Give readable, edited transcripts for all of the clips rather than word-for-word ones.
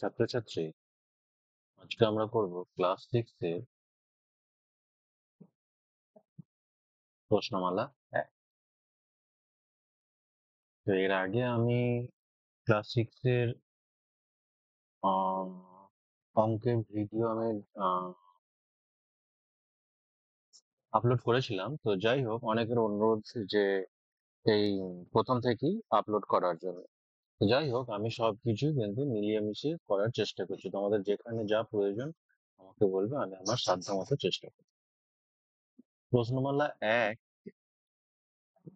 ছাত্রছাত্রী, আজকে আমরা করব ক্লাস 6 এর প্রশ্নমালা 1। তো এর আগে আমি ক্লাস 6 এর আহ, অঙ্কের ভিডিও আমি আপলোড করেছিলাম। তো যাই হোক, অনেকের অনুরোধ যে এই প্রথম থেকেই আপলোড করার জন্য। তো যাই হোক, আমি সবকিছু কিন্তু মিলিয়ে মিশিয়ে করার চেষ্টা করছি। তোমাদের যেখানে যা প্রয়োজন আমাকে বলবে, আমি আমার সাধ্যমতো চেষ্টা করব। প্রশ্নমালা এক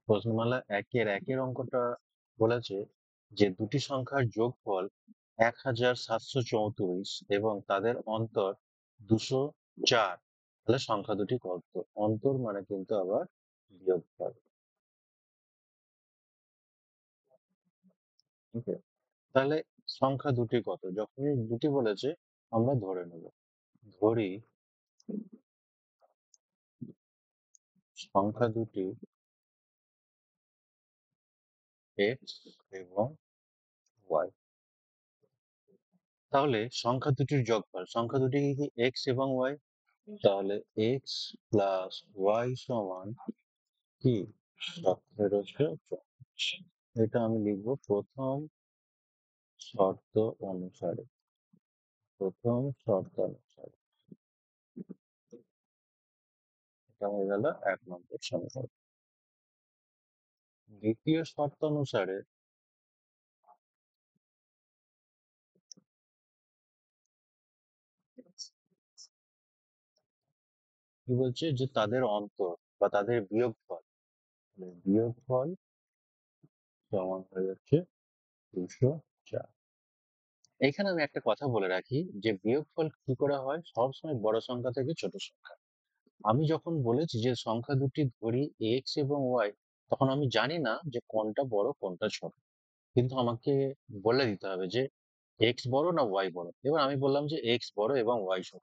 প্রশ্নমালা একের অঙ্কটা বলেছে যে দুটি সংখ্যার যোগফল 1734 এবং তাদের অন্তর 204। তাহলে সংখ্যা দুটি কত? অন্তর মানে কিন্তু আবার বিয়োগফল। ওকে, তাহলে সংখ্যা দুটি কত? যখনই দুটি বলেছে আমরা ধরে নেব। ধরি সংখ্যা দুটি এক্স এবং ওয়াই। তাহলে সংখ্যা দুটির যোগফল, সংখ্যা দুটি কি এক্স এবং ওয়াই? তাহলে এক্স প্লাস ওয়াই সমান কি? 1740। এটা আমি লিখবো শর্ত অনুসারে প্রথম শর্ত অনুসারে। এটা হয়ে গেল 1 নম্বর সমীকরণ। দ্বিতীয় শর্ত অনুসারে কি বলছে যে তাদের অন্তর বা তাদের বিয়োগফল, বিয়োগফল সমান হয়ে যাচ্ছে 204। এখানে আমি একটা কথা বলে রাখি যে বিয়োগফল কি করে হয়, সবসময় বড় সংখ্যা থেকে ছোট সংখ্যা। আমি যখন বলেছি যে সংখ্যা দুটি ধরি এক্স এবং ওয়াই, তখন আমি জানি না যে কোনটা বড় কোনটা ছোট, কিন্তু আমাকে বলে দিতে হবে যে এক্স বড় না ওয়াই বড়। এবার আমি বললাম যে এক্স বড় এবং ওয়াই ছোট।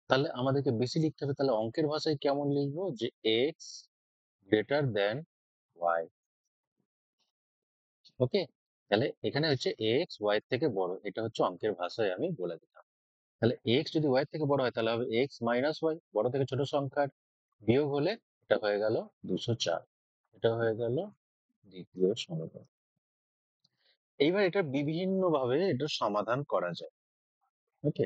তাহলে আমাদেরকে বেশি লিখতে হবে। তাহলে অঙ্কের ভাষায় কেমন লিখবো? যে এক্স গ্রেটার দেন ওয়াই। ওকে, তাহলে এখানে হচ্ছে এক্স ওয়াই থেকে বড়, এটা হচ্ছে অঙ্কের ভাষায় আমি বলে দিলাম। তাহলে এক্স যদি ওয়াই থেকে বড় হয় তাহলে হবে এক্স মাইনাস ওয়াই, বড় থেকে ছোট সংখ্যার বিয়োগ হলে এটা হয়ে গেল 204। এটা হয়ে গেল দ্বিতীয় সমীকরণ। এইবার এটা বিভিন্ন ভাবে এটা সমাধান করা যায়। ওকে,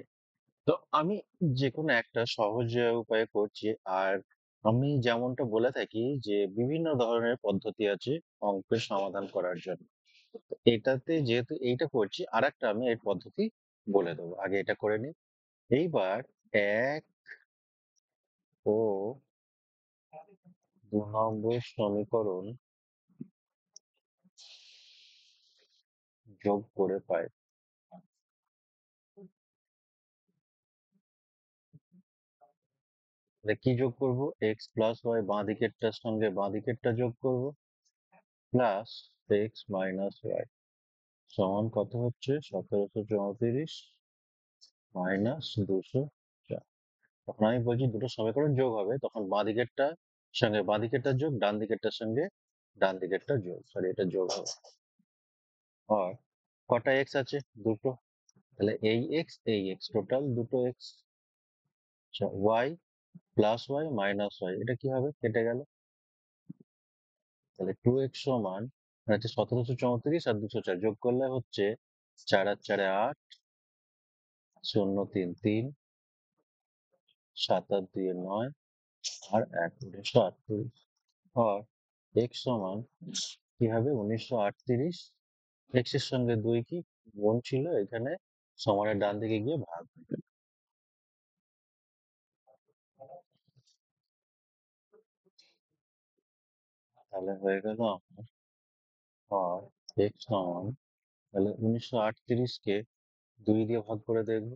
তো আমি যে কোনো একটা সহজ উপায়ে করছি। আর আমি যেমনটা বলে থাকি যে বিভিন্ন ধরনের পদ্ধতি আছে অঙ্কের সমাধান করার জন্য। তো এটাতে যেহেতু এইটা করছি, আর একটা আমি এই পদ্ধতি বলে দেবো। আগে এটা করে নিই। এইবার 1 ও 2 নম্বর সমীকরণ যোগ করে পাই। তাহলে কি যোগ করব? এক্স প্লাস ওয়াই, বাঁ দিকেরটার সঙ্গে বাঁ দিকেরটা যোগ করব, প্লাস এক্স মাইনাস ওয়াই সমান কত হচ্ছে? 1734 মাইনাস 204। তখন আমি বলছি দুটো সমীকরণ যোগ হবে, তখন বাঁ দিকেরটা সঙ্গে বাঁ দিকেরটা যোগ, ডান দিকেরটার সঙ্গে ডান দিকেরটা যোগ, সরি এটা যোগ হবে। আর কটা এক্স আছে? দুটো। তাহলে এই এক্স টোটাল দুটো x. Y plus y minus y, এটা কি হবে? কেটে গেল। তাহলে 2x সমান মানে হচ্ছে 1734 আর 204 যোগ করলে হচ্ছে 4 আর 4 8, 0 3 3, 7 আর 2 9, আর 1 1938। আর x সমান কি হবে? 1938। x এর সঙ্গে 2 কি গুণ ছিল, এখানে সমানের ডান দিকে গিয়ে ভাগ হয়ে যাবে। তাহলে হয়ে গেল আমার। আর x সমান, তাহলে 1938 কে 2 দিয়ে ভাগ করে দেখবো।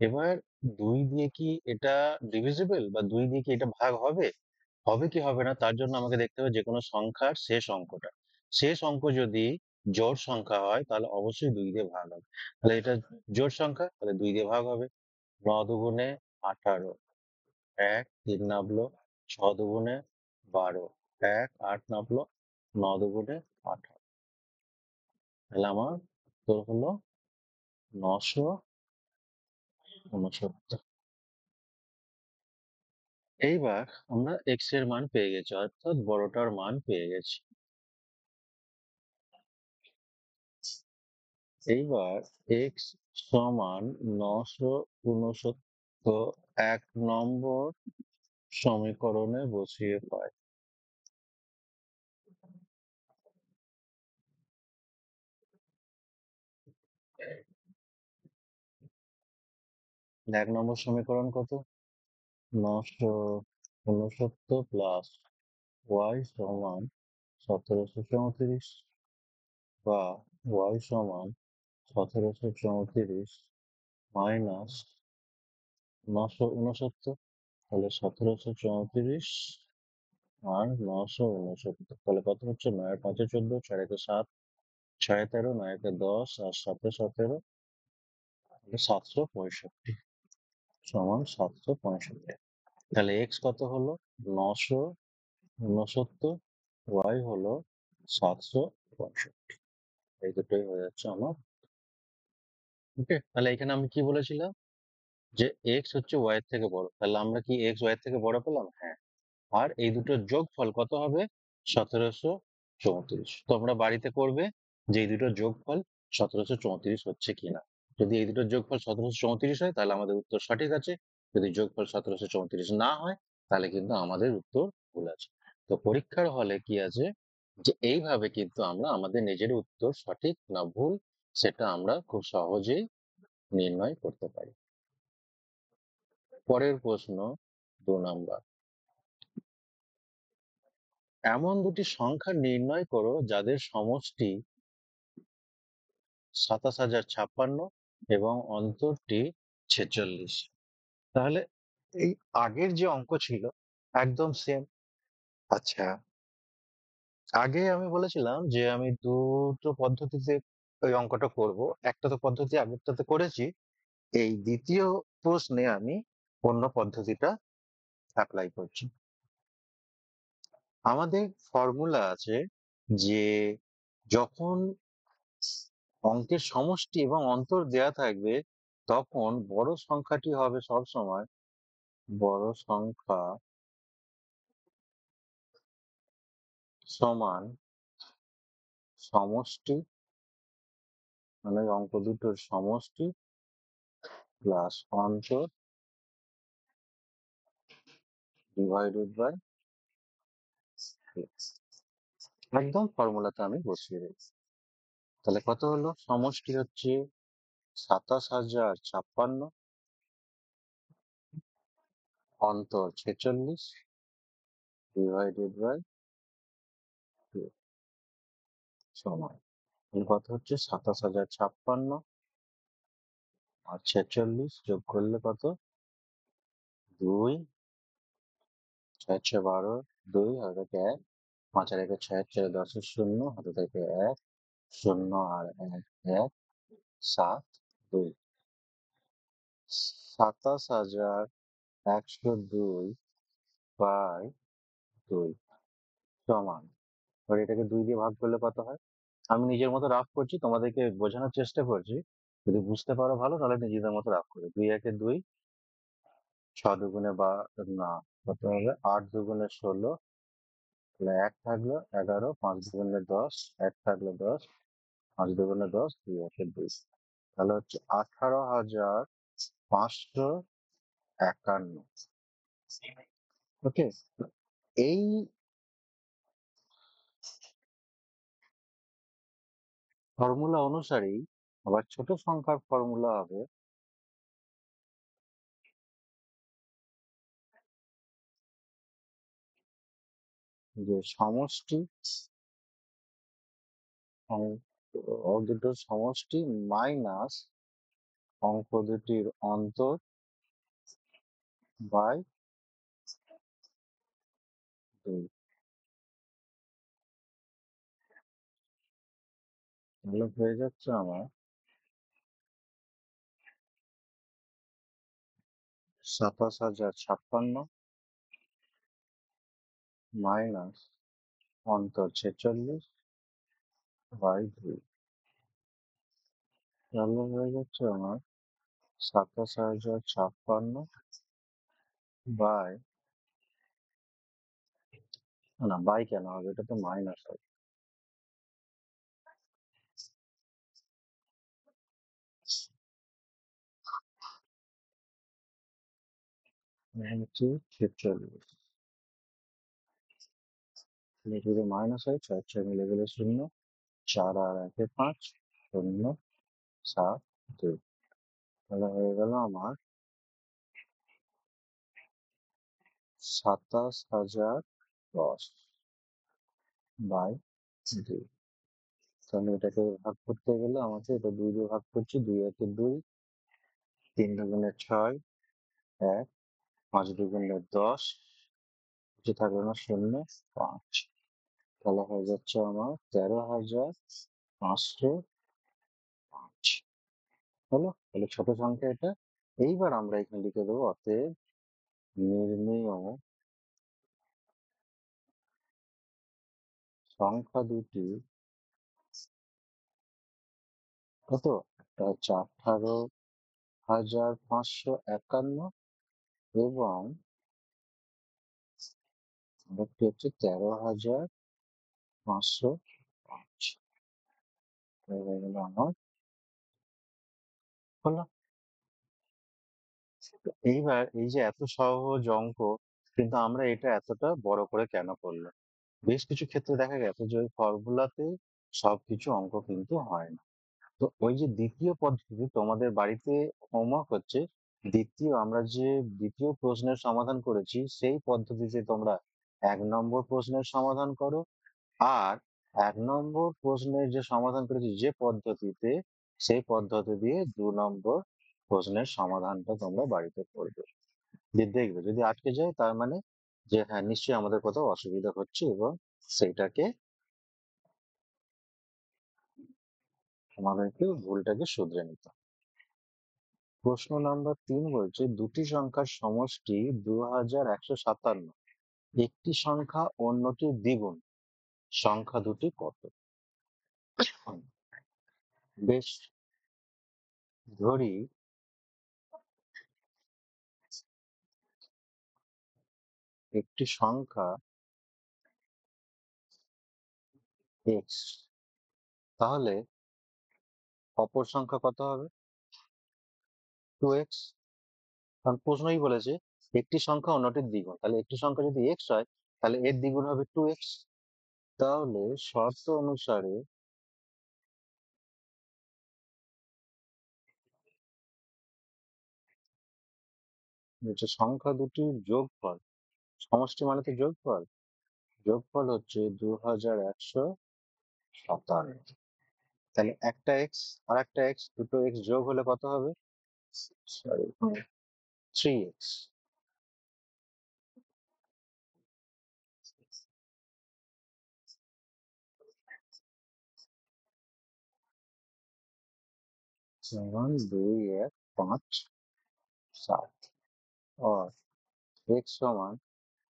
এবার 2 দিয়ে কি এটা ডিভিজিবল, বা 2 দিয়ে কি এটা ভাগ হবে? হবে কি হবে না তার জন্য আমাকে দেখতে হবে যে কোনো সংখ্যার শেষ অঙ্কটা। শেষ অঙ্ক যদি জোড় সংখ্যা হয় তাহলে অবশ্যই 2 দিয়ে ভাগ হবে। তাহলে এটা জোড় সংখ্যা, তাহলে 2 দিয়ে ভাগ হবে। 9 দুগুণে 18, 1 3 নামলো, 6 দুগুণে 12, 1 8 নামলো, 9 দুগুণে 18। তাহলে আমার উত্তর হলো 969। এইবার আমরা x এর মান পেয়ে গেছি, অর্থাৎ বড়টার মান পেয়ে গেছি। এইবার x সমান 969 1 নম্বর সমীকরণে বসিয়ে পাই। 1 নম্বর সমীকরণ কত? 969 প্লাস y সমান 1734, বা y সমান 1734 মাইনাস 969। তাহলে 1734 আর 969, তাহলে কত হচ্ছে? 9 আর 5 14, 4 একে 7, 6 13, 9 একে 10 আর 7 17, তাহলে 765 সমান 765। তাহলে x কত হলো? 969, y হলো 765। এই দুটোই হয়ে যাচ্ছে আমার। ওকে, তাহলে এখানে আমি কি বলেছিলাম যে x হচ্ছে y এর থেকে বড়, তাহলে আমরা কি x y এর থেকে বড় পেলাম? হ্যাঁ। আর এই দুটোর যোগফল কত হবে? 1734। তোমরা বাড়িতে করবে যে এই দুটোর যোগফল 1734 হচ্ছে কিনা। যদি এই দুটোর যোগফল 1734 হয় তাহলে আমাদের উত্তর সঠিক আছে। যদি যোগফল 1734 না হয় তাহলে কিন্তু আমাদের উত্তর ভুল আছে। তো পরীক্ষার হলে কি আছে যে এইভাবে কিন্তু আমরা আমাদের নিজের উত্তর সঠিক না ভুল সেটা আমরা খুব সহজেই নির্ণয় করতে পারি। পরের প্রশ্ন 2 নাম্বার। এমন দুটি সংখ্যা নির্ণয় করো যাদের সমষ্টি 27056 এবং অন্তরটি 46। তাহলে এই আগের যে অঙ্ক ছিল একদম সেম। আচ্ছা, আগে আমি বলেছিলাম যে আমি দুটো পদ্ধতিতে ওই অঙ্কটা করব। একটা তো পদ্ধতি আগেরটাতে করেছি, এই দ্বিতীয় প্রশ্নে আমি অন্য পদ্ধতিটা অ্যাপ্লাই করছি। আমাদের ফর্মুলা আছে যে যখন অঙ্কের সমষ্টি এবং অন্তর দেয়া থাকবে তখন বড় সংখ্যাটি হবে সবসময় বড় সংখ্যা সমান সমষ্টি, মানে অঙ্ক দুটোর সমষ্টি প্লাস অন্তর ডিভাইডেড বাই এক্স। একদম ফর্মুলাতে আমি বসিয়ে দিয়েছি। তাহলে কত হলো? সমষ্টি হচ্ছে 27056, অন্তর 46 ডিভাইডেড বাই সমান, তাহলে কত হচ্ছে? 27056 আর 46 যোগ করলে কত? 2, 6 6 12, 2 হাতে থেকে 1, 5 আর 1 6, 4 10 শূন্য, হাতে থেকে 1 শূন্য আর 1 1, 7 2। 27102 বাই 2 সমান, এবার এটাকে 2 দিয়ে ভাগ করলে কত হয়? আমি নিজের মতো রাফ করছি, তোমাদেরকে বোঝানোর চেষ্টা করছি। যদি বুঝতে পারো ভালো, তাহলে নিজেদের মতো রাফ করো। 2 একে 2, 6 দুগুণে না, কত হবে? 8 দুগুণে 16, তাহলে 1 থাকলো 11, 5 দুগুণে 10, 1 থাকলো 10, 5 দুগুণে 10, 2 একে 2, তাহলে হচ্ছে 18,551। ওকে, এই ফর্মুলা অনুসারেই আবার ছোট সংখ্যার ফর্মুলা হবে যে সমষ্টি দুটোর সমষ্টি মাইনাস অঙ্ক দুটির অন্তর বাই 2। তাহলে হয়ে যাচ্ছে আমার 27056 মাইনাস অন্তর 46 বাই 2। তাহলে হয়ে যাচ্ছে আমার 27,056 বাই, না বাই কেন হবে, এটা তো মাইনাস হবে। হচ্ছে 46, যদি মাইনাস হয় 6 মিলে গেলে 0, 4 আর 1 5, 0 7 2, তাহলে হয়ে গেল আমার 27,010 বাই 2। তাহলে এটাকে ভাগ করতে গেলে আমাকে এটা 2 দিয়ে ভাগ করছি, 2 একে 2, 3 দুগুণে 6, 1, 5 দুগুণে 10, কিছু থাকবে না, 0 5, তাহলে হয়ে যাচ্ছে আমার 13,505 হলো। তাহলে ছোট সংখ্যা এটা। এইবার আমরা এখানে লিখে দেবো অতএব নির্ণেয় সংখ্যা দুটি কত, একটা হচ্ছে 18,551 এবং আরেকটি হচ্ছে 13,505 হয়ে গেল আমার। হলো। তো এইবার এই যে এত সহজ অঙ্ক, কিন্তু আমরা এটা এতটা বড় করে কেন করলাম? বেশ কিছু ক্ষেত্রে দেখা গেছে যে ওই ফর্মুলাতে সবকিছু অঙ্ক কিন্তু হয় না। তো ওই যে দ্বিতীয় পদ্ধতি তোমাদের বাড়িতে হোমওয়ার্ক হচ্ছে, আমরা যে দ্বিতীয় প্রশ্নের সমাধান করেছি সেই পদ্ধতিতে তোমরা 1 নম্বর প্রশ্নের সমাধান করো, আর 1 নম্বর প্রশ্নের যে সমাধান করেছি যে পদ্ধতিতে, সেই পদ্ধতি দিয়ে 2 নম্বর প্রশ্নের সমাধানটা তোমরা বাড়িতে করবে। যে দেখবে যদি আটকে যায় তার মানে যে হ্যাঁ নিশ্চয়ই আমাদের কোথাও অসুবিধা হচ্ছে, এবং সেইটাকে আমাদেরকে ভুলটাকে শুধরে নিতে হবে। প্রশ্ন নাম্বার 3 বলছে দুটি সংখ্যার সমষ্টি 2157, একটি সংখ্যা অন্যটির দ্বিগুণ, সংখ্যা দুটি কত? বেশ, ধরি একটি সংখ্যা x, তাহলে অপর সংখ্যা কত হবে? 2x। কারণ প্রশ্নই বলেছে একটি সংখ্যা অন্যটির দ্বিগুণ, তাহলে একটি সংখ্যা যদি x হয় তাহলে এর দ্বিগুণ হবে 2x। তাহলে শর্ত অনুসারে যে সংখ্যা দুটির যোগফল, সমষ্টি মানে তো যোগফল, যোগফল হচ্ছে 2157। তাহলে একটা এক্স আর একটা এক্স, দুটো এক্স যোগ হলে কত হবে? Sorry, 3x। 2 1 5 7, আর এক্স সমান,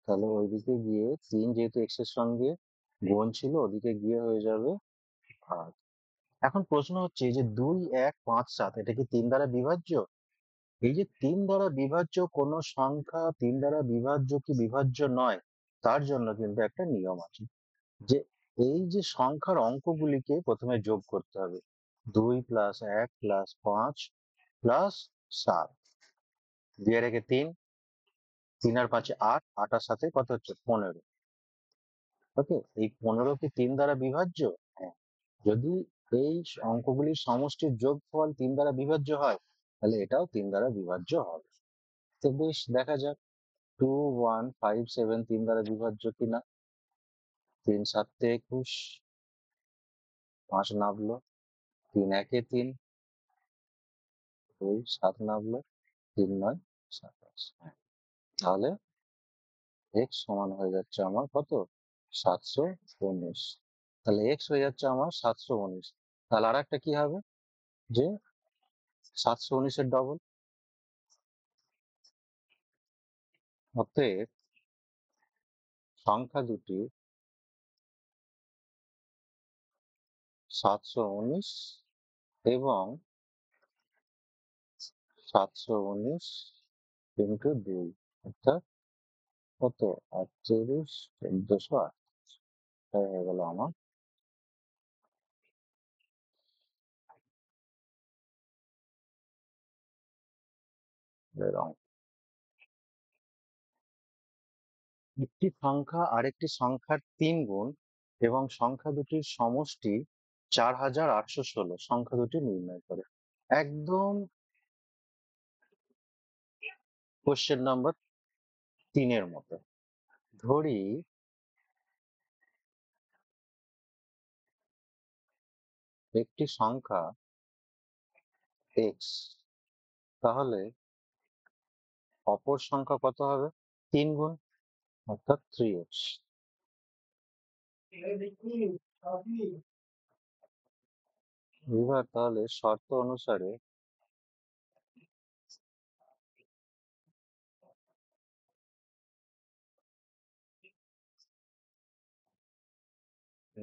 তাহলে ওইদিকে গিয়ে 3 যেহেতু এক্স এর সঙ্গে গুণ ছিল, ওদিকে গিয়ে হয়ে যাবে 8। এখন প্রশ্ন হচ্ছে এই যে 2 1 5 7, এটা কি 3 দ্বারা বিভাজ্য? এই যে 3 দ্বারা বিভাজ্য কোন সংখ্যা 3 দ্বারা বিভাজ্য কি বিভাজ্য নয়, তার জন্য কিন্তু একটা নিয়ম আছে, যে এই যে সংখ্যার অঙ্কগুলিকে প্রথমে যোগ করতে হবে। 2 প্লাস 1 প্লাস 5 প্লাস 7, 2 এর একে 3, 3 আর 5 8, 8 আর সাথে কত হচ্ছে 15। ওকে, এই 15 কি 3 দ্বারা বিভাজ্য? হ্যাঁ। যদি এই অঙ্কগুলির সমষ্টির যোগফল 3 দ্বারা বিভাজ্য হয়, তাহলে এটাও 3 দ্বারা বিভাজ্য হবে। তো বেশ, দেখা যাক 2 1 5 7 3 দ্বারা বিভাজ্য কিনা। 3 7 21, 5 নামলো, 3 একে 3, 2 7 নামলো, 3 9 27। তাহলে x সমান হয়ে যাচ্ছে আমার কত? 719। তাহলে x হয়ে যাচ্ছে আমার 719। তাহলে আর একটা কি হবে, যে 719 এর ডবল। অতএব সংখ্যা দুটি 719 এবং 719 ইন্টু 2, অর্থাৎ কত? 38, 1408 হয়ে গেল আমার এর অঙ্ক। একটি সংখ্যা আরেকটি সংখ্যার 3 গুণ এবং সংখ্যা দুটির সমষ্টি 4816, সংখ্যা দুটি নির্ণয় করে। একদম কোশ্চেন নাম্বার 3 এর মতো। ধরি একটি সংখ্যা x, তাহলে অপর সংখ্যা কত হবে? 3 গুণ, অর্থাৎ 3x। এবার তাহলে শর্ত অনুসারে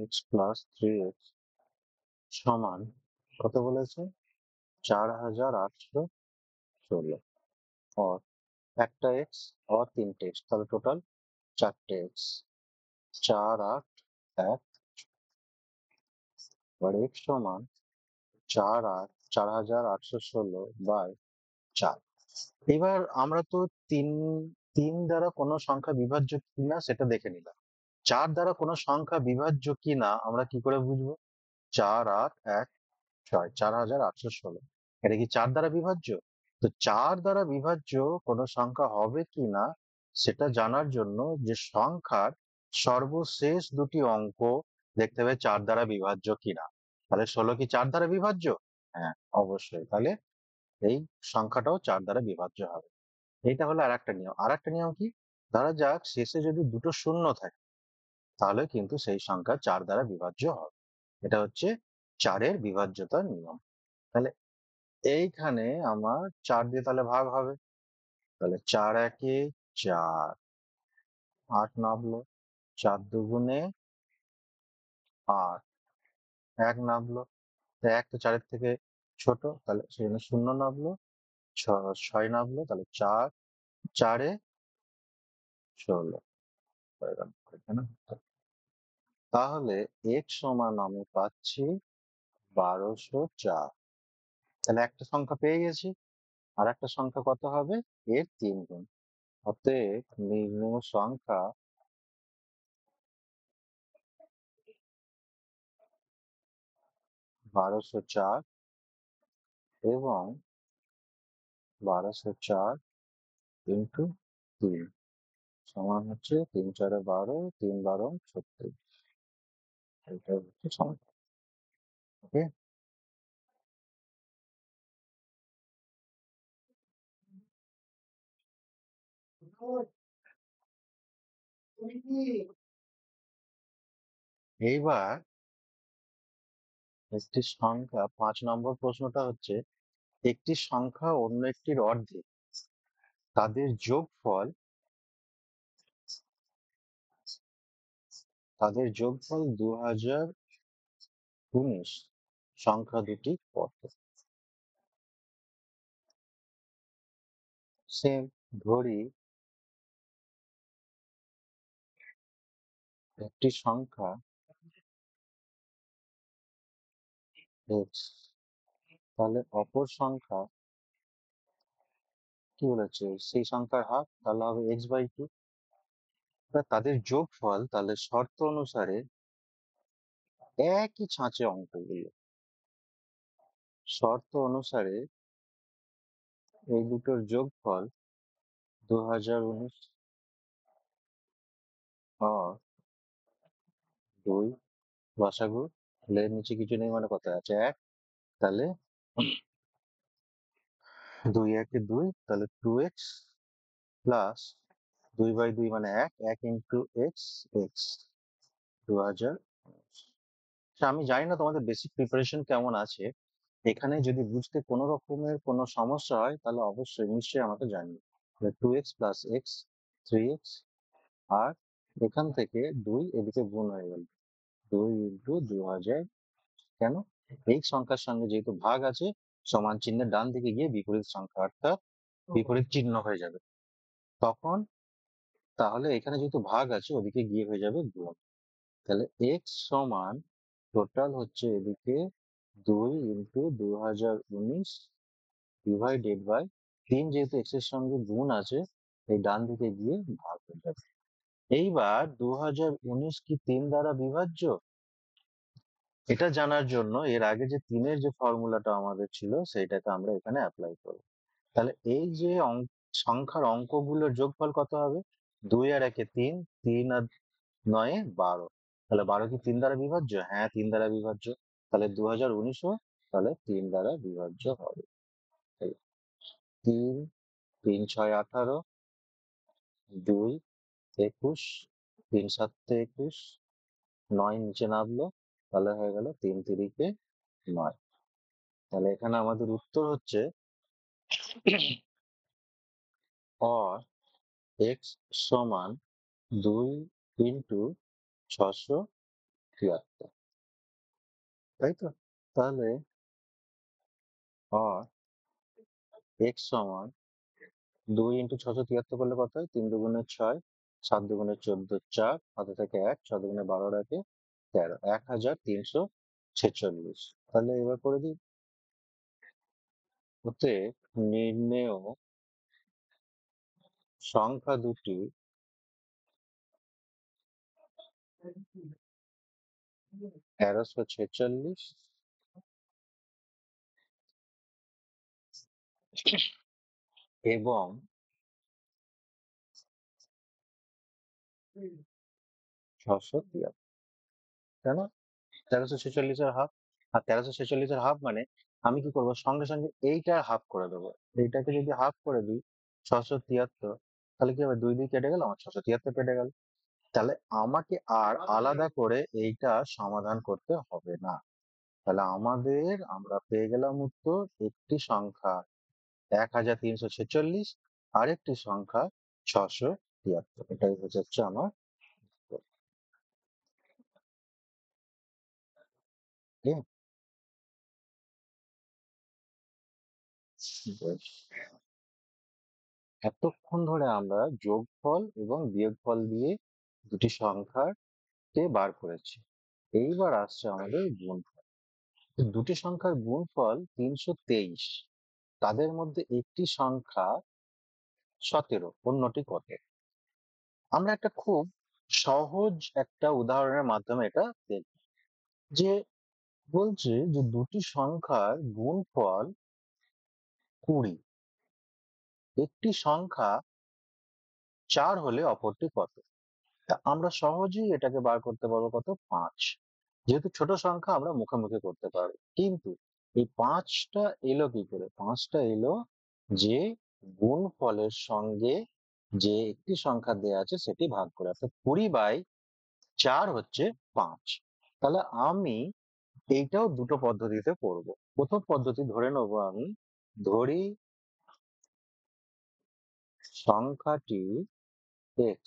x প্লাস 3x সমান কত বলেছে? 4816, और একটা x और 3টে x, তাহলে টোটাল 4টে x। 4 8 1, আর x সমান 4816/4। এবার আমরা তো তিন তিন দ্বারা কোনো সংখ্যা বিভাজ্য কিনা সেটা দেখে নিলাম। 4 দ্বারা কোনো সংখ্যা বিভাজ্য কিনা আমরা কি করে বুঝবো? 4816, 4816, এটা কি 4 দ্বারা বিভাজ্য? তো 4 দ্বারা বিভাজ্য কোনো সংখ্যা হবে কিনা সেটা জানার জন্য যে সংখ্যার সর্বশেষ দুটি অঙ্ক দেখতে হবে 4 দ্বারা বিভাজ্য কিনা। তাহলে 16 কি 4 দ্বারা বিভাজ্য? হ্যাঁ, অবশ্যই। তাহলে এই সংখ্যাটাও 4 দ্বারা বিভাজ্য হবে। এইটা হলো আরেকটা নিয়ম। আরেকটা নিয়ম কি? ধরা যাক শেষে যদি দুটো শূন্য থাকে, তাহলে কিন্তু সেই সংখ্যা 4 দ্বারা বিভাজ্য হবে। এটা হচ্ছে 4-এর বিভাজ্যতার নিয়ম। তাহলে এইখানে আমার 4 দিয়ে তাহলে ভাগ হবে। তাহলে 4 একে 4, 8 নামলো। 4 দুগুণে 8, 1 নামলো। 1 তো 4-এর থেকে ছোট, তাহলে সেখানে 0 নামলো। 6 নামলো, তাহলে 4, 4-এ 16 হয়ে গেল। এখানে তাহলে x সমান আমি পাচ্ছি 1204। তাহলে একটা সংখ্যা পেয়ে গেছি। আর একটা সংখ্যা কত হবে? এর 3 গুণ। অতএব নির্ণেয় সংখ্যা 1204 এবং 1204 ইন্টু 3 সমান হচ্ছে 3 4 12, 3 12 36। এটা হচ্ছে সংখ্যা। ওকে, এইবার একটি সংখ্যা 5 নম্বর প্রশ্নটা হচ্ছে একটি সংখ্যা অন্য একটির অর্ধেক, তাদের যোগফল, তাদের যোগফল 2019, সংখ্যা দুটি কত? সেম, ধরি একটি সংখ্যা x, তাহলে অপর সংখ্যা কি বলেছে? সেই সংখ্যার হাফ, তাহলে হবে x/2। তাদের যোগফল, তাহলে শর্ত অনুসারে একই ছাঁচে অঙ্কগুলো। শর্ত অনুসারে এই দুটোর যোগফল 2019 আর 2, লসাগু, তাহলে এর নিচে কিছু নেই মানে কত আছে? 1। তাহলে 2 একে 2, তাহলে 2x প্লাস 2/2 মানে 1, 1 ইন্টু এক্স, এক্স 2019। আমি জানি না তোমাদের বেসিক প্রিপারেশন কেমন আছে। এখানে যদি বুঝতে কোনো রকমের কোনো সমস্যা হয় তাহলে অবশ্যই নিশ্চয়ই আমাকে জানিও। 2x প্লাস এক্স 3x, আর এখান থেকে 2 এদিকে গুণ হয়ে গেল, 2 ইন্টু 2000। কেন? এই সংখ্যার সঙ্গে যেহেতু ভাগ আছে সমান চিহ্নের ডান দিকে গিয়ে বিপরীত সংখ্যা অর্থাৎ বিপরীত চিহ্ন হয়ে যাবে। তখন তাহলে এখানে যেহেতু ভাগ আছে ওদিকে গিয়ে হয়ে যাবে গুণ। তাহলে x সমান টোটাল হচ্ছে এদিকে 2 ইন্টু 2019 ডিভাইডেড বাই 3, যেহেতু x এর সঙ্গে গুণ আছে এই ডান দিকে গিয়ে ভাগ হয়ে যাবে। এইবার 2019 কি 3 দ্বারা বিভাজ্য? এটা জানার জন্য এর আগে যে 3 এর যে ফর্মুলাটা আমাদের ছিল সেইটাকে আমরা এখানে অ্যাপ্লাই করব। তাহলে এই যে সংখ্যার অঙ্কগুলোর যোগফল কত হবে? 2 আর 1 এ 3, 3 আর 9 এ 12। তাহলে 12 কি 3 দ্বারা বিভাজ্য? হ্যাঁ, 3 দ্বারা বিভাজ্য। তাহলে 2019 ও তাহলে 3 দ্বারা বিভাজ্য হবে। এই 3, 3 6 18, 2 21, 3 7 21, 9 নিচে নামলো, তাহলে হয়ে গেল 3 3 9। তাহলে এখানে আমাদের উত্তর হচ্ছে or x সমান 2 ইন্টু 673, তাই তো? তাহলে or x সমান 2 ইন্টু 673 করলে কত হয়? 3 দুগুণে 6, 7 দুগুণে 14, 4 হাতে থাকে 1, 6 দুগুণে 12 রাখে 13, 1346। তাহলে এবার করে দিই। অতএব নির্ণেয় সংখ্যা দুটি 1346 এবং 673, তাই না? 1346 এর হাফ। আর 1346 এর হাফ মানে আমি কি করবো? সঙ্গে সঙ্গে এইটার হাফ করে দেবো। এইটাকে যদি হাফ করে দিই 673, তাহলে কি হবে? 2 দিয়ে কেটে গেল, আমার 673 কেটে গেল। তাহলে আমাকে আর আলাদা করে এইটা সমাধান করতে হবে না। তাহলে আমরা পেয়ে গেলাম উত্তর, একটি সংখ্যা 1346, আরেকটি সংখ্যা 673। এটাই হচ্ছে আমার উত্তর। ঠিক আছে? বেশ। এতক্ষণ ধরে আমরা যোগফল এবং বিয়োগফল দিয়ে দুটি সংখ্যার কে বার করেছি। এইবার আসছে আমাদের গুণফল। দুটি সংখ্যার গুণফল 323। তাদের মধ্যে একটি সংখ্যা 17, অন্যটি কত? আমরা একটা খুব সহজ একটা উদাহরণের মাধ্যমে এটা দেখব। যে বলছে যে দুটি সংখ্যার গুণফল 20, একটি সংখ্যা 4 হলে অপরটি কত? তা আমরা সহজেই এটাকে বার করতে পারবো কত? 5। যেহেতু ছোট সংখ্যা আমরা মুখে মুখে করতে পারবো, কিন্তু এই 5টা এলো কি করে? 5টা এলো যে গুণফলের সঙ্গে যে একটি সংখ্যা দেয়া আছে সেটি ভাগ করে, অর্থাৎ 20/4 হচ্ছে 5। তাহলে আমি এইটাও দুটো পদ্ধতিতে করব। প্রথম পদ্ধতি ধরে নেবো, আমি ধরি সংখ্যাটি x,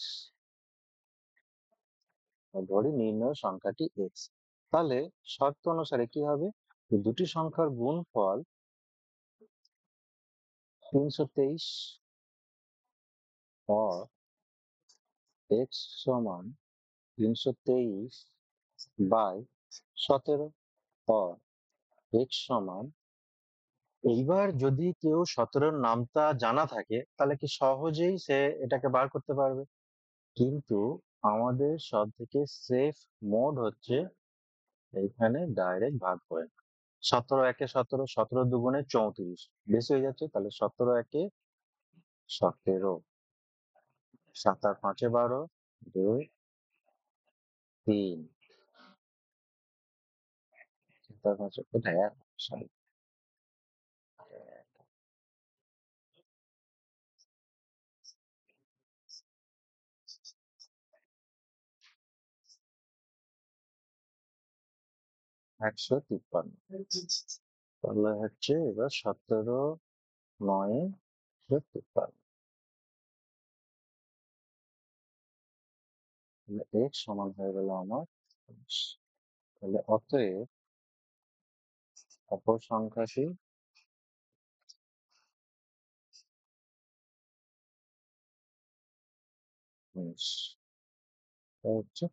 ধরি নির্ণয় সংখ্যাটি x। তাহলে শর্ত অনুসারে কি হবে? যে দুটি সংখ্যার গুণফল 323 or x সমান 323/17 or x সমান, এইবার যদি কেউ 17 নামটা জানা থাকে তাহলে কি সহজেই সে এটাকে বার করতে পারবে। কিন্তু আমাদের সব থেকে সেফ মোড হচ্ছে এইখানে ডাইরেক্ট ভাগ করে। 17 একে 17, 17 দুগুণে 34, বেশি হয়ে যাচ্ছে। তাহলে 17 একে 17, 7 আর 5 এ 12, 2 3, 7 আর 5 কোথায়? 1, সরি, 153। তাহলে হচ্ছে এবার 17 9 153। তাহলে x সমান হয়ে গেল আমার 5। তাহলে অতএব অপর সংখ্যাটি 19 এটা হচ্ছে।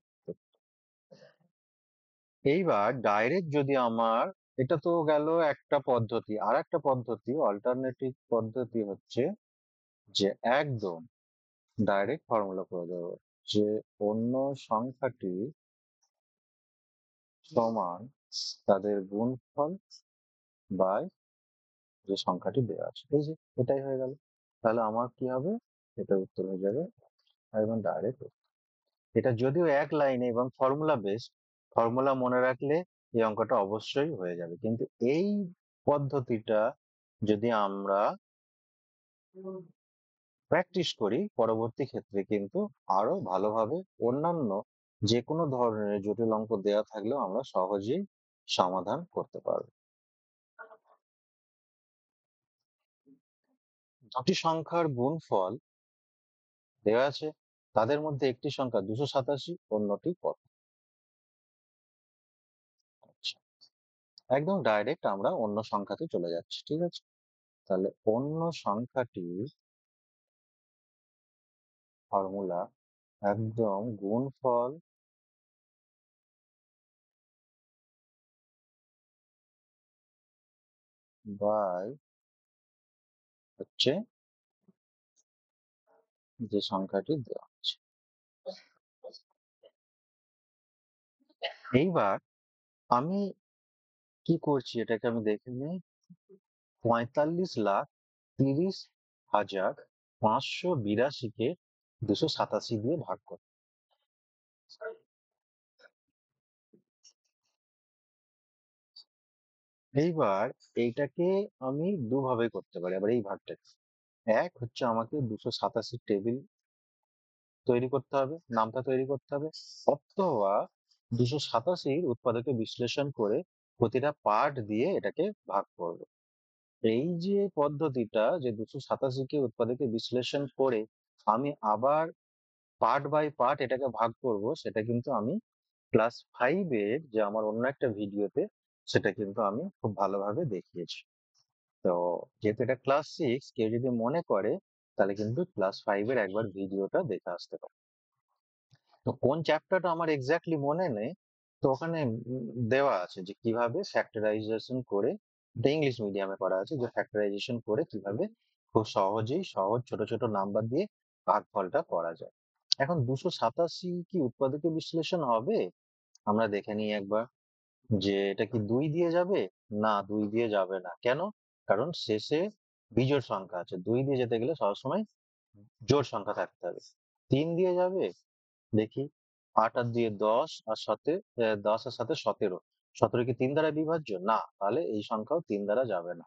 এইবার ডাইরেক্ট যদি আমার, এটা তো গেল একটা পদ্ধতি, আর একটা পদ্ধতি অল্টারনেটিভ পদ্ধতি হচ্ছে যে একদম ডাইরেক্ট ফর্মুলা করে দেবো যে অন্য সংখ্যাটি সমান তাদের গুণফল বাই যে সংখ্যাটি দেওয়া আছে, এই যে এটাই হয়ে গেল। তাহলে আমার কি হবে, এটার উত্তর হয়ে যাবে একদম ডাইরেক্ট। এটা যদিও এক লাইনে এবং ফর্মুলা বেস, ফর্মুলা মনে রাখলে এই অঙ্কটা অবশ্যই হয়ে যাবে, কিন্তু এই পদ্ধতিটা যদি আমরা প্র্যাকটিস করি পরবর্তী ক্ষেত্রে কিন্তু আরো ভালোভাবে অন্যান্য যে কোনো ধরনের জটিল অঙ্ক দেওয়া থাকলেও আমরা সহজেই সমাধান করতে পারবো। দুটি সংখ্যার গুণফল দেওয়া আছে, তাদের মধ্যে একটি সংখ্যা 287, অন্যটি কত? আচ্ছা, একদম ডাইরেক্ট আমরা অন্য সংখ্যাতে চলে যাচ্ছি, ঠিক আছে। তাহলে অন্য সংখ্যাটি ফর্মুলা একদম গুণফল বাই হচ্ছে যে সংখ্যাটি দেওয়া আছে। এইবার আমি কি করছি এটাকে আমি দেখে নিই। 45,30,582কে 287 দিয়ে ভাগ কর। এইবার এইটাকে আমি দুভাবে করতে পারি, আবার এই ভাগটাকে। এক হচ্ছে আমাকে 287 টেবিল তৈরি করতে হবে, নামটা তৈরি করতে হবে, অথবা 287 উৎপাদকে বিশ্লেষণ করে প্রতিটা পার্ট দিয়ে এটাকে ভাগ করব। এই যে পদ্ধতিটা যে 287 কে উৎপাদকে বিশ্লেষণ করে আমি আবার পার্ট বাই পার্ট এটাকে ভাগ করব, সেটা কিন্তু আমি ক্লাস 5-এর যে আমার অন্য একটা ভিডিওতে সেটা কিন্তু আমি খুব ভালোভাবে দেখিয়েছি। তো যেহেতু এটা ক্লাস 6, কেউ যদি মনে করে তাহলে কিন্তু ক্লাস 5-এর একবার ভিডিওটা দেখে আসতে পারে। তো কোন চ্যাপ্টারটা আমার এক্স্যাক্টলি মনে নেই, তো ওখানে দেওয়া আছে যে কিভাবে ফ্যাক্টরাইজেশন করে, এটা ইংলিশ মিডিয়ামে করা আছে, যে ফ্যাক্টরাইজেশন করে কিভাবে খুব সহজেই সহজ ছোট ছোট নাম্বার দিয়ে ভাগফলটা করা যায়। এখন 287 কি উৎপাদকে বিশ্লেষণ হবে, আমরা দেখে নিই একবার যে এটা কি 2 দিয়ে যাবে? না, 2 দিয়ে যাবে না। কেন? কারণ শেষে বিজোড় সংখ্যা আছে, 2 দিয়ে যেতে গেলে সবসময় জোড় সংখ্যা থাকতে হবে। 3 দিয়ে যাবে? দেখি, 8 আর 2 10, আর 10 আর 7 17, 17 কি 3 দ্বারা বিভাজ্য? না, তাহলে এই সংখ্যাও 3 দ্বারা যাবে না।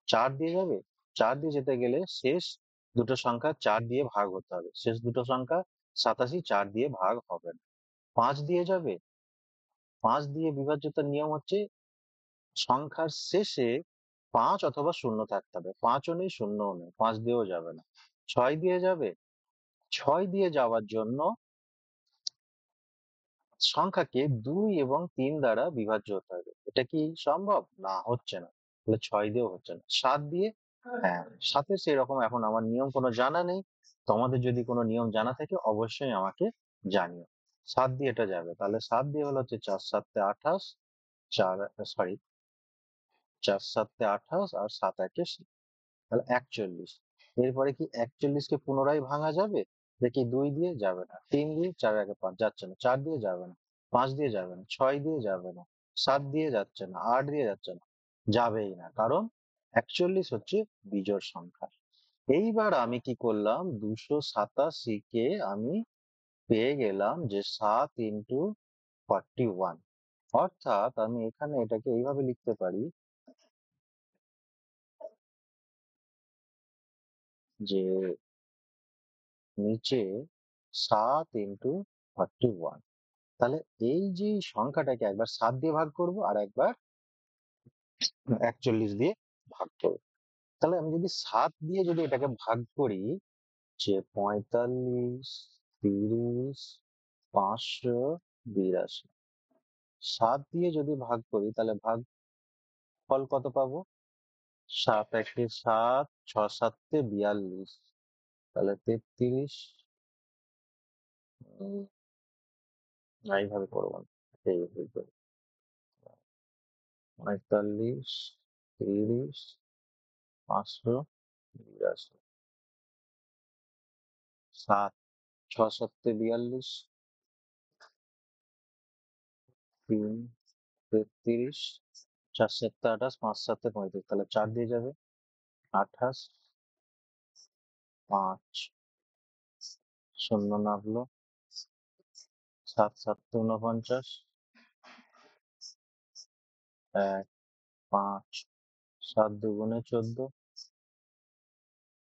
4 দিয়ে যাবে? 4 দিয়ে যেতে গেলে শেষ দুটো সংখ্যা 4 দিয়ে ভাগ হতে হবে, শেষ দুটো সংখ্যা 87 4 দিয়ে ভাগ হবে না। 5 দিয়ে যাবে? 5 দিয়ে বিভাজ্যতার নিয়ম হচ্ছে সংখ্যার শেষে 5 অথবা 0 থাকতে হবে, 5ও নেই 0ও নেই, 5 দিয়েও যাবে না। 6 দিয়ে যাবে? 6 দিয়ে যাওয়ার জন্য সংখ্যাকে 2 এবং 3 দ্বারা বিভাজ্য হতে হবে। এটা কি সম্ভব? না, হচ্ছে না। তাহলে 6 দিয়েও হচ্ছে না। 7 দিয়ে? হ্যাঁ, 7 সেরকম এখন আমার নিয়ম কোনো জানা নেই। তোমাদের যদি কোনো নিয়ম জানা থাকে অবশ্যই আমাকে জানিও। 7 দিয়ে এটা যাবে, তাহলে 7 দিয়ে হলো হচ্ছে 4 7 28, 4 সরি 4 7 28 আর 7 1 তাহলে 41। এরপরে কি 41 কে পুনরায় ভাঙা যাবে? দেখি, 2 দিয়ে যাবে না, 3 দিয়ে, 4 1 5 যাচ্ছে না, 4 দিয়ে যাবে না, 5 দিয়ে যাবে না, 6 দিয়ে যাবে না, 7 দিয়ে যাচ্ছে না, 8 দিয়ে যাচ্ছে না, যাবেই না, কারণ 41 হচ্ছে বিজোড় সংখ্যা। এইবার আমি কি করলাম, 287 কে আমি পেয়ে গেলাম যে 7 × 41, অর্থাৎ আমি এখানে এটাকে এইভাবে লিখতে পারি যে নিচে 7 × 41, তাহলে এই যে সংখ্যাটাকে একবার 7 দিয়ে ভাগ করব আর একবার 41 দিয়ে ভাগ করব। তাহলে আমি যদি 7 দিয়ে যদি এটাকে ভাগ করি, যে 45, 30, 582, 7 দিয়ে যদি ভাগ করি তাহলে ভাগ ফল কত পাবো? 7 1 7, 6 7 42, তাহলে 33, না, এইভাবে করবো না। এই হইবে ৪৫, ৩০, ৫৮২, ৭, ৬ ৭ ৪২, ৩ ৩৩, ৪ ৭ ২৮, ৫ ৭ ৩৫, তাহলে ৪ দিয়ে যাবে, ২৮, ৫ শূন্য নামলো, ৭ ৭ ৪৯, ১ ৫ ৭ দুগুণে ১৪,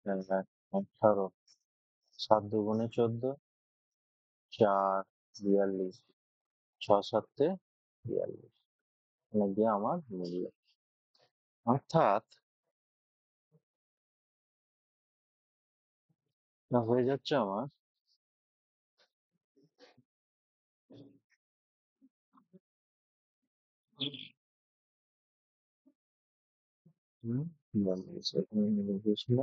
১ ১৮, ৭ দুগুণে ১৪, ৪ ৪২, ৬ ৭ ৪২, এখানে গিয়ে আমার মূল্য। অর্থাৎ হয়ে যাচ্ছে আমার হুম, এখানে মিলে গিয়েছিল।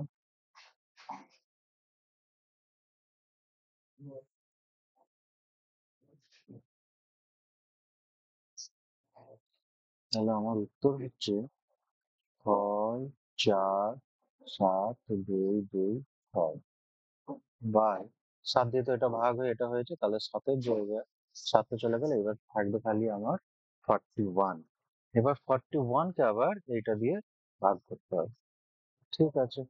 তাহলে আমার উত্তর হচ্ছে ৬ ৪ ৭ ২ ২ ৬ বাই ৭ দিয়ে তো এটা ভাগ হয়ে এটা হয়েছে, তাহলে ৭ এর জায়গায় ৭ এ চলে গেলে এবার থাকবে খালি আমার 41। এবার 41 কে আবার এইটা দিয়ে ভাগ করতে হবে। ঠিক আছে,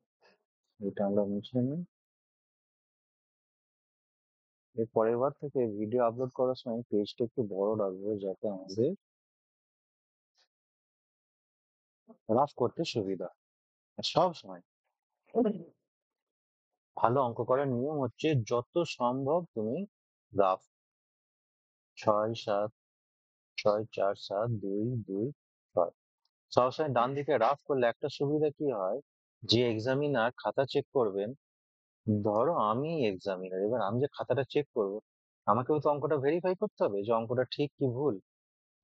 এটা আমরা মুছে নিই। এর পরের বার থেকে ভিডিও আপলোড করার সময় পেজটা একটু বড় রাখবো, যাতে আমাদের রাফ করতে সুবিধা হয়। আর সব সময় ভালো অঙ্ক করার নিয়ম হচ্ছে যত সম্ভব তুমি রাফ ৬ ৭ ৬ ৪ ৭ ২ ২ ৬ সবসময় ডান দিকে রাফ করলে একটা সুবিধা কি হয়, যে এক্সামিনার খাতা চেক করবেন, ধরো আমি এক্সামিনার, এবার আমি যে খাতাটা চেক করব, আমাকেও তো অঙ্কটা ভেরিফাই করতে হবে যে অঙ্কটা ঠিক কি ভুল।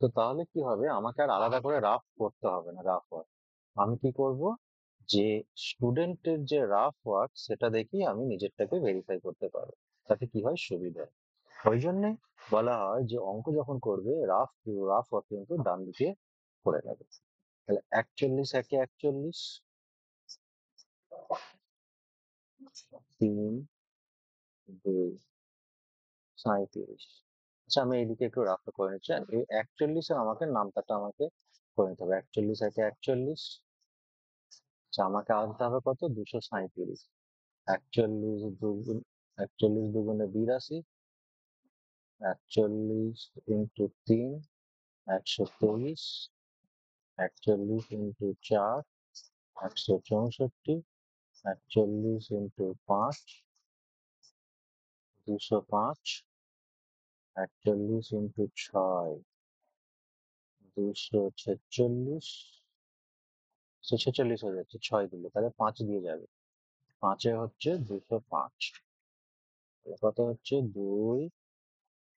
তো তাহলে কি হবে, আমাকে আর আলাদা করে রাফ করতে হবে না, রাফ ওয়ার্ক আমি কি করব, যে স্টুডেন্টের যে রাফ ওয়ার্ক সেটা দেখেই আমি নিজেরটাকে ভেরিফাই করতে পারবো, তাতে কি হয় সুবিধা হয়। ওই জন্যে বলা হয় যে অঙ্ক যখন করবে রাফ রাফ ওয়ার্ক কিন্তু ডান দিকে করে নেবে। তাহলে ৪১ একে ৪১, ৩ ২ ৩৭। আচ্ছা, আমি এইদিকে একটু রাফটা করে নিচ্ছি। আর এই ৪১ এর আমাকে নামতাটা আমাকে করে নিতে হবে। ৪১ একে ৪১, আচ্ছা আমাকে আনতে হবে কত, ২৩৭। ৪১ দুগুণ ৪১ দুগুণে ৮২, ৪১ ইন্টু ৩ ১২৩, ৪১ ইন্টু ৪ ১৬৪, ৪১ ইন্টু ৫ ২০৫, ৪১ ইন্টু ৬ ২৪৬, ৪৬ হয়ে যাচ্ছে ৬ দিলে, তাহলে ৫ দিয়ে যাবে। ৫ এ হচ্ছে ২০৫, কত হচ্ছে ২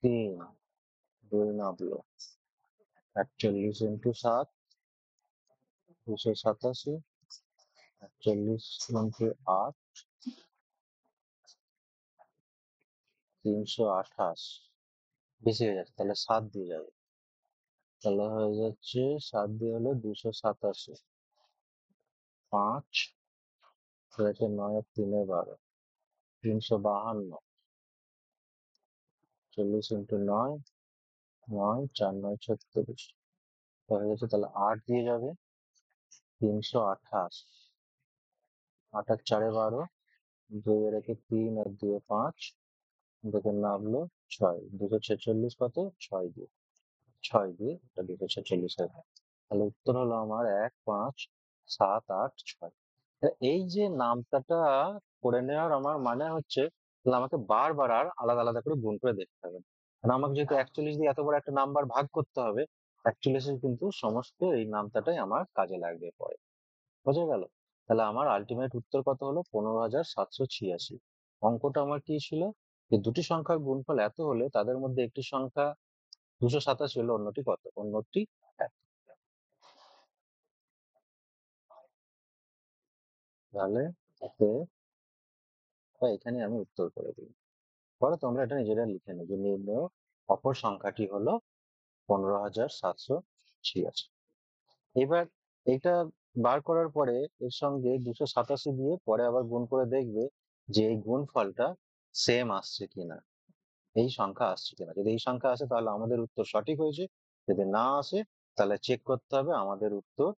৩ ২ নামলো, ৪১ ইন্টু ৭ ২৮৭, ৪১ ইন্টু ৮ ৩২৮, বেশি হয়ে যাচ্ছে, তাহলে ৭ দিয়ে যাবে। তাহলে হয়ে যাচ্ছে ৭ দিয়ে হলে ২৮৭, ৫ হয়েছে ৯ আর ৩ ১২, ৩৫২, ৪০ ইন্টু ৯ ৯ ৪ ৯ ৩৬ হয়ে গেছে, তাহলে ৮ দিয়ে যাবে। ৩২৮, ৮ আর ৪ ১২, ২ এর একে ৩ আর ২ এ ৫, দেখে নামলো ৬, ২৪৬ কত ৬ দিয়ে, ৬ দিয়ে এটা ২৪৬ হবে। তাহলে উত্তর হলো আমার ১ ৫ ৭ ৮ ৬। এই যে নামতাটা করে নেওয়ার আমার মানে হচ্ছে, তাহলে আমাকে বারবার আর আলাদা আলাদা করে গুণ করে দেখতে হবে না। কারণ আমাকে যেহেতু ৪১ দিয়ে এত বড় একটা নাম্বার ভাগ করতে হবে, ৪১ এর কিন্তু সমস্ত এই নামতাটাই আমার কাজে লাগবে পরে। বোঝা গেল? তাহলে আমার আল্টিমেট উত্তর কত হলো, ১৫,৭৮৬। অঙ্কটা আমার কি ছিল, যে দুটি সংখ্যার গুণফল এত হলে তাদের মধ্যে একটি সংখ্যা ২৮৭ হলে অন্যটি কত, অন্যটি ১। তাহলে এতে এখানে আমি উত্তর করে দিই। পরে তোমরা এটা নিজেরা লিখে নেবে, নির্ণেয় অপর সংখ্যাটি হলো 15,786। এবার এটা বার করার পরে এর সঙ্গে 287 দিয়ে পরে আবার গুণ করে দেখবে যে এই গুণফলটা সেম আসছে কিনা, এই সংখ্যা আসছে কিনা। যদি এই সংখ্যা আসে তাহলে আমাদের উত্তর সঠিক হয়েছে, যদি না আসে তাহলে চেক করতে হবে আমাদের উত্তর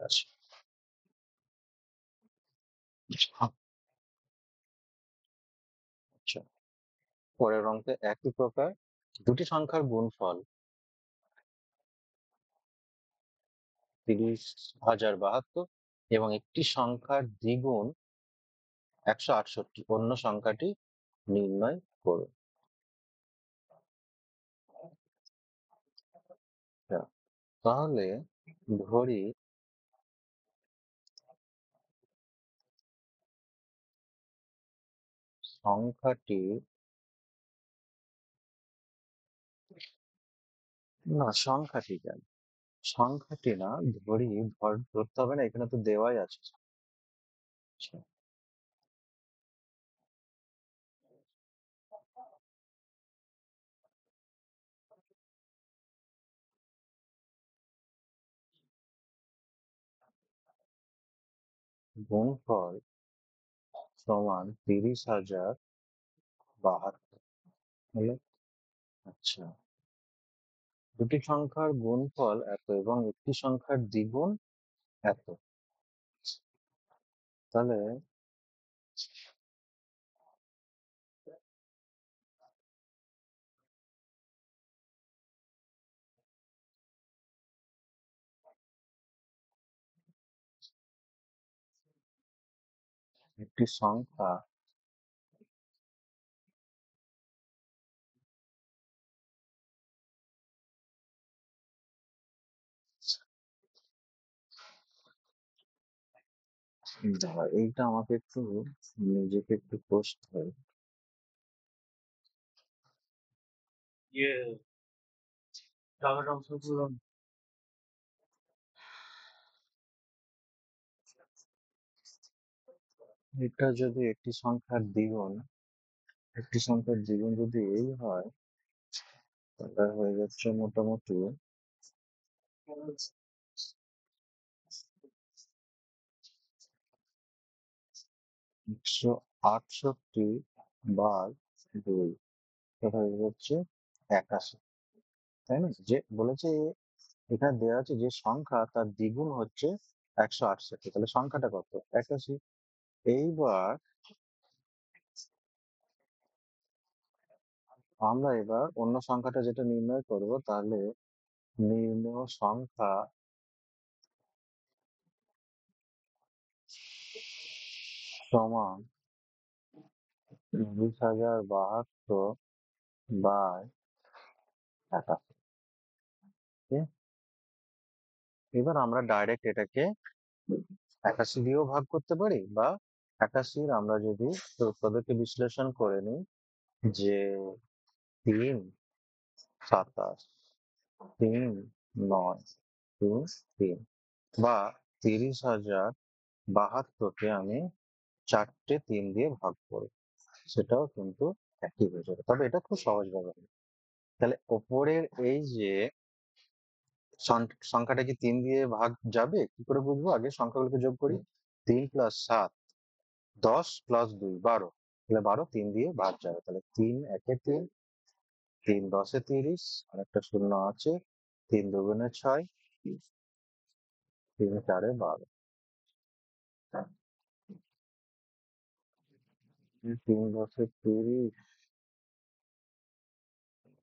আছে। আচ্ছা, পরের অঙ্কে একই প্রকার দুটি সংখ্যার গুণফল 30,072 এবং একটি সংখ্যার দ্বিগুণ 168, অন্য সংখ্যাটি নির্ণয় করুন। আচ্ছা, তাহলে ধরি সংখ্যাটি, না সংখ্যাটি কেন, সংখ্যাটি না, ধরি, ধরতে হবে না, এখানে তো দেওয়াই আছে। আচ্ছা, গুণফল সমান 30,072 হলো। আচ্ছা, দুটি সংখ্যার গুণফল এত এবং একটি সংখ্যার দ্বিগুণ এত, তাহলে একটি সংখ্যা দাঁড়া, এইটা আমাকে একটু নিজেকে একটু কষতে হবে। এটা যদি একটি সংখ্যার দ্বিগুণ, একটি সংখ্যার দ্বিগুণ যদি এই হয় তাহলে হয়ে যাচ্ছে মোটামুটি 168 বার 2, এটা হয়ে যাচ্ছে 81, তাই না? যে বলেছে এখানে দেওয়া আছে যে সংখ্যা তার দ্বিগুণ হচ্ছে 168, তাহলে সংখ্যাটা কত? 81। এইবার আমরা এবার অন্য সংখ্যাটা যেটা নির্ণয় করব, তাহলে নির্ণয় সংখ্যা সমান 20,072 বাই 81। এবার আমরা ডাইরেক্ট এটাকে 81 দিয়েও ভাগ করতে পারি, বা 81 আমরা যদি পদ্ধতি বিশ্লেষণ করে নিই যে 3, 27, 3, 9, 3, বা 30,072কে আমি 4টে 3 দিয়ে ভাগ করব, সেটাও কিন্তু একই হয়ে যাবে। তবে এটা খুব সহজ ভাবে হবে। তাহলে ওপরের এই যে সংখ্যাটা কি 3 দিয়ে ভাগ যাবে, কি করে বুঝবো? আগে সংখ্যাগুলোকে যোগ করি। 3 + 7, 10 + 2, 12। তাহলে 12 3 দিয়ে ভাগ যাবে, তাহলে 3 একে 3, 3 10 এ 30, আর একটা শূন্য আছে, 3 দুগুণে 6, 3 4 এ 12, 3 10 এ 30,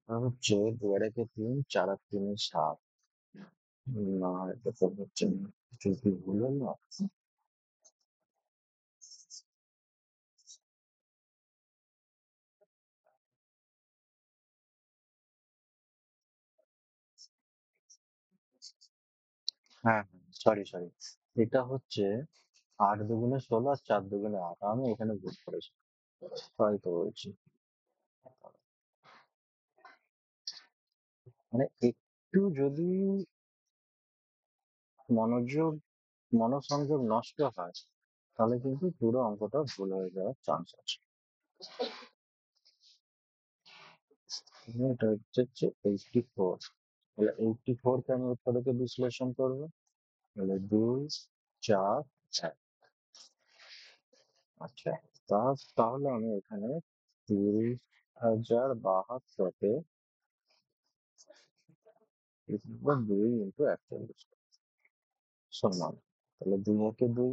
আর হচ্ছে 2 আর একে 3, 4 আর 3 এ 7। না, এটা তো হচ্ছে না, কিছু কি ভুল হলো? হ্যাঁ, সরি সরি, এটা হচ্ছে 8 দুগুণে 16 আর 4 দুগুণে 8, আমি এখানে ভুল করেছি, তাই তো বলছি। মানে একটু যদি মনোযোগ মনোসংযোগ নষ্ট হয় তাহলে কিন্তু পুরো অঙ্কটা ভুল হয়ে যাওয়ার চান্স আছে। এটা হচ্ছে 84। তাহলে 84 কে আমি উৎপাদকে বিশ্লেষণ করবো। তাহলে 2, 4, 1। আচ্ছা, তাহলে আমি এখানে 30,072 2 ইন্টু 41 সমান। তাহলে 2 একে 2,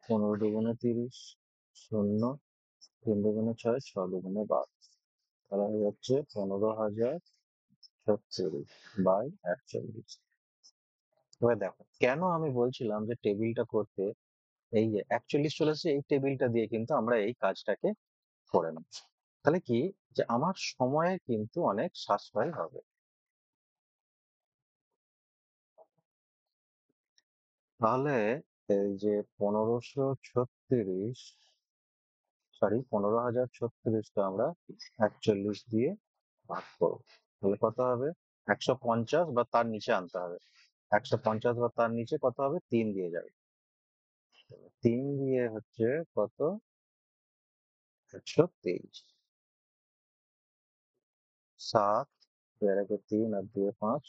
15 দুগুণে 30, শূন্য, 3 দুগুণে 6, 6 দুগুণে 12। তাহলে হয়ে যাচ্ছে 15,036 বাই 41। এবার দেখো কেন আমি বলছিলাম যে টেবিলটা করতে, এই যে 41 চলে এসেছে, এই টেবিলটা দিয়ে কিন্তু আমরা এই কাজটাকে করে নেব। তাহলে কি, যে আমার সময়ের কিন্তু অনেক সাশ্রয় হবে। তাহলে এই যে 1536, সরি 15,036 কে আমরা 41 দিয়ে ভাগ করবো। তাহলে কত হবে? 150 বা তার নিচে আনতে হবে। 150 বা তার নিচে কত হবে? 3 দিয়ে যাবে। 3 দিয়ে হচ্ছে কত? 123। 7, 2 একে 3 আর 2 5।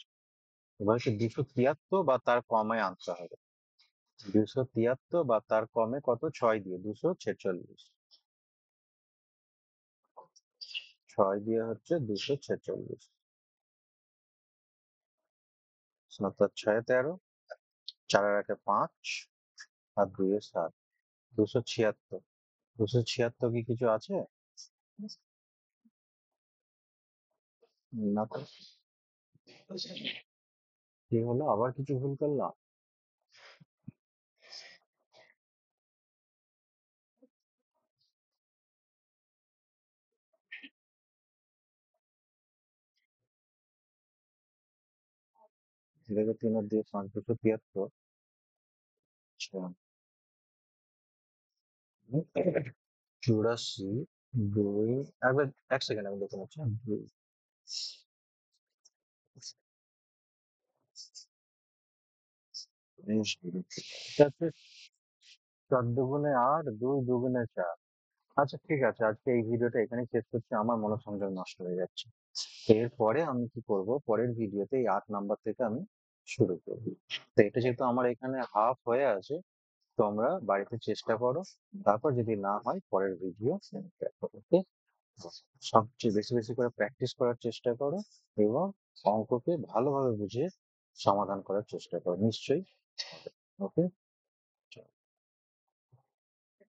এবার হচ্ছে 273 বা তার কমে আনতে হবে। 273 বা তার কমে কত? 6 দিয়ে 246। 6 দিয়ে হচ্ছে 246। 7 আর 6 13, 4 আর 1 5 আর 2 7। 276। 276 কি কিছু আছে? না তো। কি হলো, আবার কিছু ভুল করলাম? এটাকে 3 আর 2 5, 273। আচ্ছা, 84, 2, একবার 1 সেকেন্ড আমি দেখে নিচ্ছি। 2, এটা হচ্ছে 4 দুগুণে 8, 2 দুগুণে 4। আচ্ছা ঠিক আছে, আজকে এই ভিডিওটা এখানেই শেষ করছি, আমার মনোসংযোগ নষ্ট হয়ে যাচ্ছে। এরপরে আমি কি করব, পরের ভিডিওতে এই 8 নাম্বার থেকে আমি শুরু করব। তো এটা যেহেতু আমার এখানে হাফ হয়ে আছে, তোমরা বাড়িতে চেষ্টা করো, তারপর যদি না হয় পরের ভিডিও দেখো। ওকে, সবচেয়ে বেশি বেশি করে প্র্যাকটিস করার চেষ্টা করো এবং অঙ্ককে ভালোভাবে বুঝে সমাধান করার চেষ্টা করো, নিশ্চয়ই হবে। ওকে।